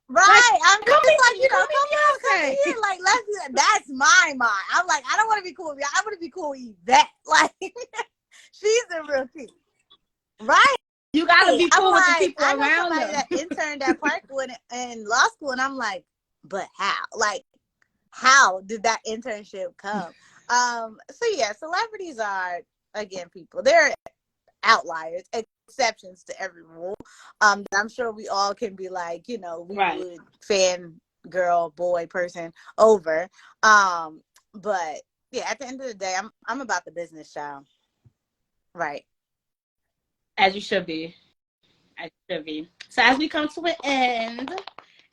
Right, like, I'm just like, you know, come here, like, let's do that. That's my mind. I'm like, I don't want to be cool with you. I want to be cool with Yvette. Like, she's the real key. Right. You gotta be cool with the people I around somebody them. that interned at Parkwood in law school, and I'm like, but how? Like, how did that internship come? So yeah, celebrities are, again, people. They're outliers, exceptions to every rule. I'm sure we all can be like, you know, we would fan girl, boy, person over. But yeah, at the end of the day, I'm about the business, child. Right. As you should be. As you should be. So as we come to an end,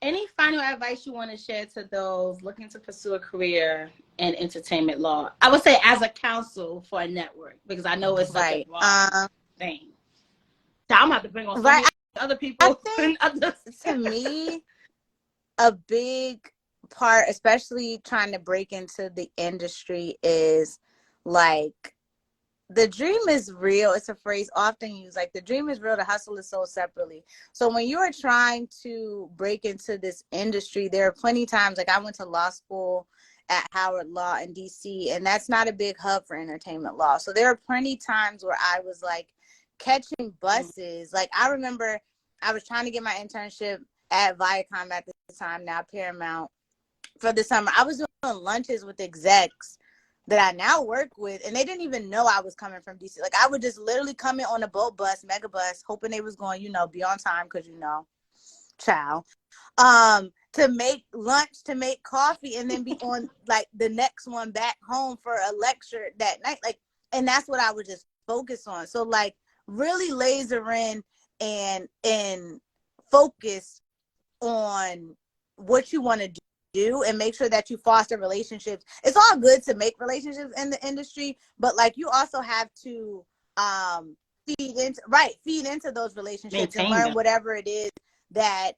any final advice you want to share to those looking to pursue a career in entertainment law? I would say as a counsel for a network, because I know it's such a broad thing. So I'm about to bring on so many other people. I think to me, a big part, especially trying to break into the industry, is like, the dream is real. It's a phrase often used. Like, the dream is real, the hustle is sold separately. So when you are trying to break into this industry, there are plenty of times, like, I went to law school at Howard Law in DC, and that's not a big hub for entertainment law. So there are plenty of times where I was like catching buses. Like, I remember I was trying to get my internship at Viacom at the time, now Paramount, for the summer. I was doing lunches with execs that I now work with, and they didn't even know I was coming from DC. Like, I would just literally come in on a boat bus, mega bus, hoping they was going, you know, be on time, because, you know, child, to make lunch, to make coffee, and then be on like the next one back home for a lecture that night. Like, and that's what I would just focus on. So like, really laser in and focus on what you want to do, and make sure that you foster relationships. It's all good to make relationships in the industry, but like, you also have to feed into those relationships and learn whatever it is that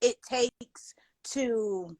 it takes to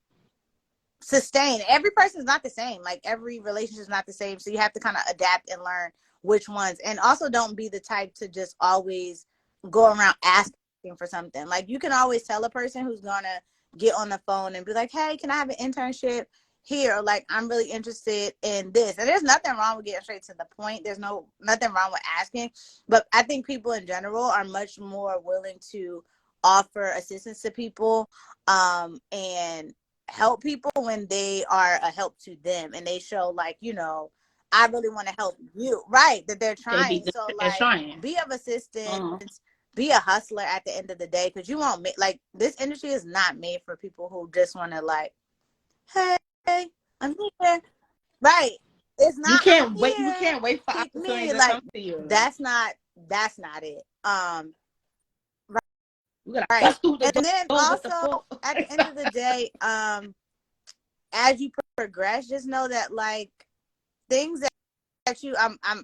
sustain. Every person is not the same. Like every relationship is not the same. So you have to kind of adapt and learn which ones. And also don't be the type to just always go around asking for something. Like you can always tell a person who's gonna get on the phone and be like, hey, can I have an internship here? Or like, I'm really interested in this. And there's nothing wrong with getting straight to the point. There's nothing wrong with asking. But I think people in general are much more willing to offer assistance to people and help people when they are a help to them and they show like, you know, I really want to help you, right? That they're trying. So like, be of assistance, be a hustler at the end of the day, because you won't make, like, this industry is not made for people who just want to like, hey, I'm here, right? It's not. You can't wait. You can't wait for opportunities to come to you. That's not it. Right. And then also at the end of the day, as you progress, just know that like things that you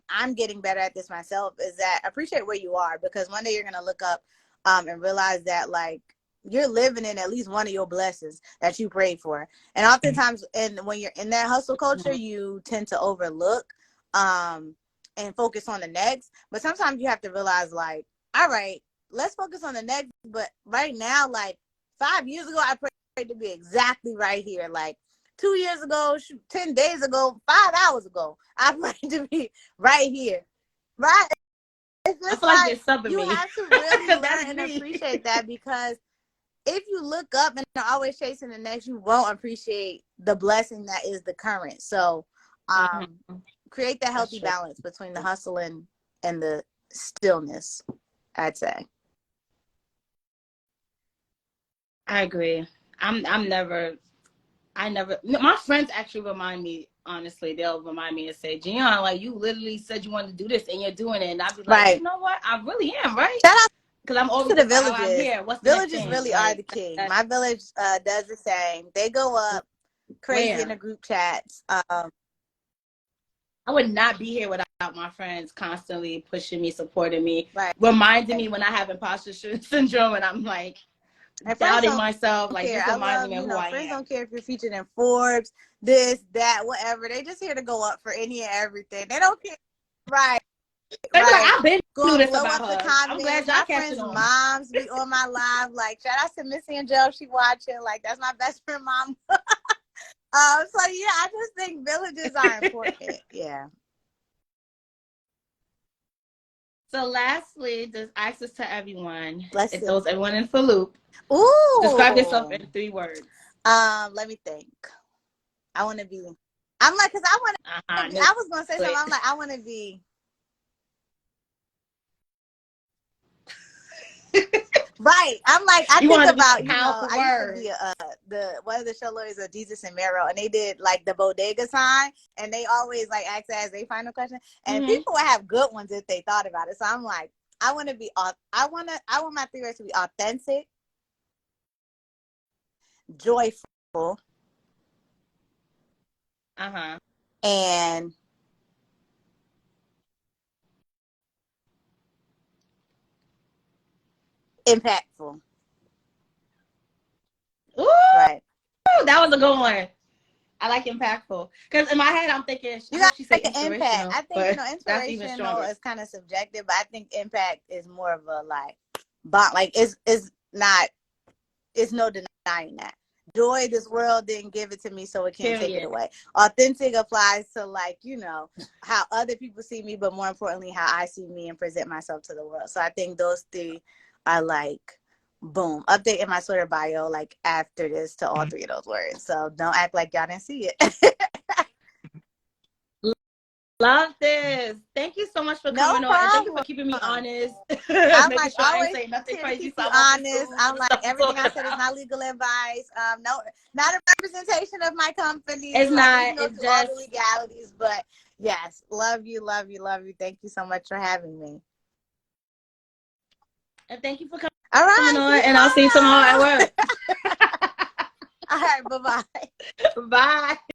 I'm getting better at this myself, is that appreciate where you are, because one day you're gonna look up and realize that like you're living in at least one of your blessings that you prayed for. And oftentimes, and when you're in that hustle culture, you tend to overlook and focus on the next. But sometimes you have to realize like, all right, let's focus on the next. But right now, like 5 years ago, I prayed to be exactly right here. Like 2 years ago, 10 days ago, 5 hours ago, I prayed to be right here. Right? It's just like you have to really learn and appreciate that, because if you look up and are always chasing the next, you won't appreciate the blessing that is the current. So create that healthy balance between the hustle and the stillness, I'd say. I agree. My friends actually remind me, honestly, they'll remind me and say, Gian, like, you literally said you wanted to do this and you're doing it. And I'll be like, you know what? I really am, right? Shout out because I'm always to the villages. I'm here. What's the Villages really are the king. My village does the same. They go up crazy in the group chats. I would not be here without my friends constantly pushing me, supporting me, reminding me when I have imposter syndrome and I'm like doubting myself. Like, just reminding me of who I am. Friends don't care if you're featured in Forbes, this, that, whatever. They just here to go up for any and everything. They don't care. Right. Like, I've been through this about her. I'm glad y'all catching on. Moms be on my live. Like, shout out to Missy and Joe. She watching. Like, that's my best friend mom. So yeah, I just think villages are important. Yeah. So lastly, just access to everyone. It throws everyone in for loop. Ooh. Describe yourself in 3 words. Let me think. I want to be. I'm like, cause I want to. I was gonna say something. I'm like, I want to be. Right. I'm like, I think about, I used to be one of the show lawyers of Jesus and Mero, and they did like the bodega sign, and they always like ask that as their final question, and people would have good ones if they thought about it. So I'm like, I want to be, I want my 3 words to be authentic, joyful, and impactful. Ooh, right. That was a good one. I like impactful, because in my head I'm thinking you got like an impact. I think inspirational is kind of subjective, but I think impact is more of a like bond. Like it's no denying that. Joy, this world didn't give it to me, so it can't take it away. Authentic applies to like, how other people see me, but more importantly, how I see me and present myself to the world. So I think those 3 are like, boom, update in my Twitter bio, like after this, to all 3 of those words. So don't act like y'all didn't see it. Love this. Thank you so much for coming on. And thank you for keeping me honest. I'm like, sure always say nothing crazy. Keep you honest. I'm like, everything I said is not legal advice. No, not a representation of my company. It's not. It's just all the legalities. But yes, love you, love you, love you. Thank you so much for having me. And thank you for coming. All right, on, and I'll see you tomorrow at work. All right, bye-bye. Bye.